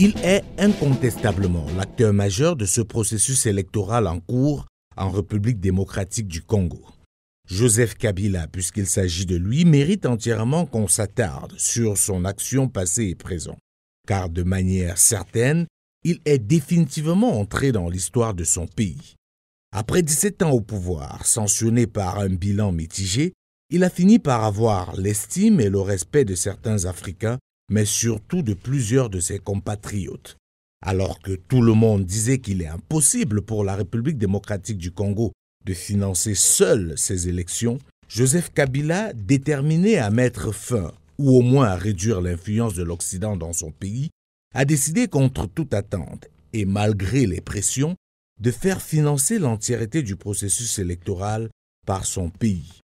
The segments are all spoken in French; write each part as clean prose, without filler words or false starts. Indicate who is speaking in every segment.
Speaker 1: Il est incontestablement l'acteur majeur de ce processus électoral en cours en République démocratique du Congo. Joseph Kabila, puisqu'il s'agit de lui, mérite entièrement qu'on s'attarde sur son action passée et présente, car de manière certaine, il est définitivement entré dans l'histoire de son pays. Après 17 ans au pouvoir, sanctionné par un bilan mitigé, il a fini par avoir l'estime et le respect de certains Africains, mais surtout de plusieurs de ses compatriotes. Alors que tout le monde disait qu'il est impossible pour la République démocratique du Congo de financer seule ses élections, Joseph Kabila, déterminé à mettre fin, ou au moins à réduire l'influence de l'Occident dans son pays, a décidé contre toute attente, et malgré les pressions, de faire financer l'entièreté du processus électoral par son pays.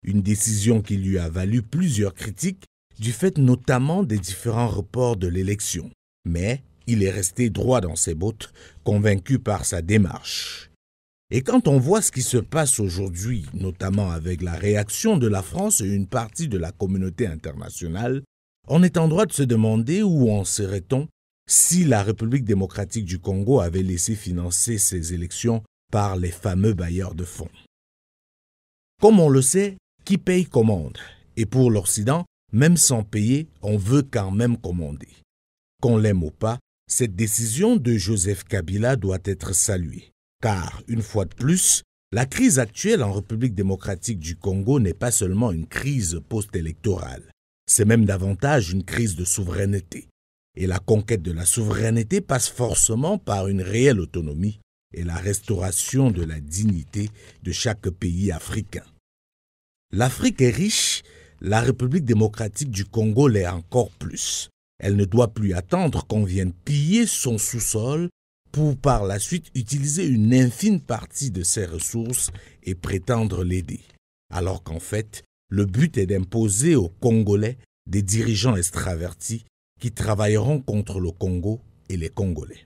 Speaker 1: Une décision qui lui a valu plusieurs critiques, du fait notamment des différents reports de l'élection. Mais il est resté droit dans ses bottes, convaincu par sa démarche. Et quand on voit ce qui se passe aujourd'hui, notamment avec la réaction de la France et une partie de la communauté internationale, on est en droit de se demander où en serait-on si la République démocratique du Congo avait laissé financer ses élections par les fameux bailleurs de fonds. Comme on le sait, qui paye commande. Et pour l'Occident, même sans payer, on veut quand même commander. Qu'on l'aime ou pas, cette décision de Joseph Kabila doit être saluée. Car, une fois de plus, la crise actuelle en République démocratique du Congo n'est pas seulement une crise post-électorale. C'est même davantage une crise de souveraineté. Et la conquête de la souveraineté passe forcément par une réelle autonomie et la restauration de la dignité de chaque pays africain. L'Afrique est riche, la République démocratique du Congo l'est encore plus. Elle ne doit plus attendre qu'on vienne piller son sous-sol pour par la suite utiliser une infime partie de ses ressources et prétendre l'aider. Alors qu'en fait, le but est d'imposer aux Congolais des dirigeants extravertis qui travailleront contre le Congo et les Congolais.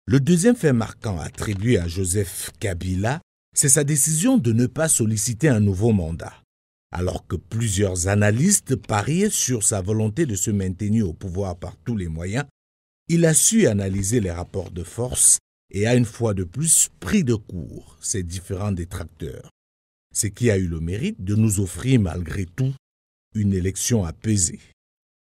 Speaker 1: Le deuxième fait marquant attribué à Joseph Kabila, c'est sa décision de ne pas solliciter un nouveau mandat. Alors que plusieurs analystes pariaient sur sa volonté de se maintenir au pouvoir par tous les moyens, il a su analyser les rapports de force et a une fois de plus pris de court ses différents détracteurs, ce qui a eu le mérite de nous offrir malgré tout une élection apaisée.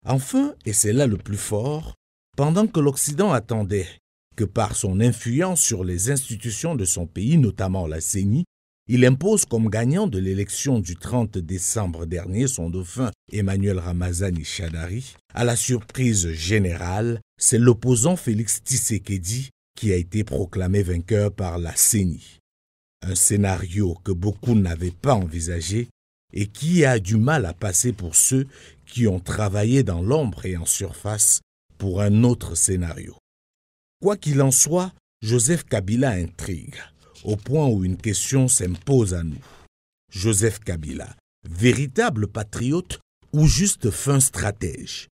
Speaker 1: Enfin, et c'est là le plus fort, pendant que l'Occident attendait que par son influence sur les institutions de son pays, notamment la CENI, il impose comme gagnant de l'élection du 30 décembre dernier son dauphin Emmanuel Ramazani Shadari. À la surprise générale, c'est l'opposant Félix Tshisekedi qui a été proclamé vainqueur par la CENI. Un scénario que beaucoup n'avaient pas envisagé et qui a du mal à passer pour ceux qui ont travaillé dans l'ombre et en surface pour un autre scénario. Quoi qu'il en soit, Joseph Kabila intrigue, au point où une question s'impose à nous. Joseph Kabila, véritable patriote ou juste fin stratège?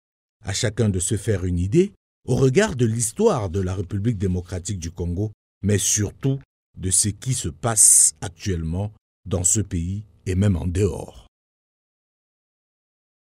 Speaker 1: À chacun de se faire une idée au regard de l'histoire de la République démocratique du Congo, mais surtout de ce qui se passe actuellement dans ce pays et même en dehors.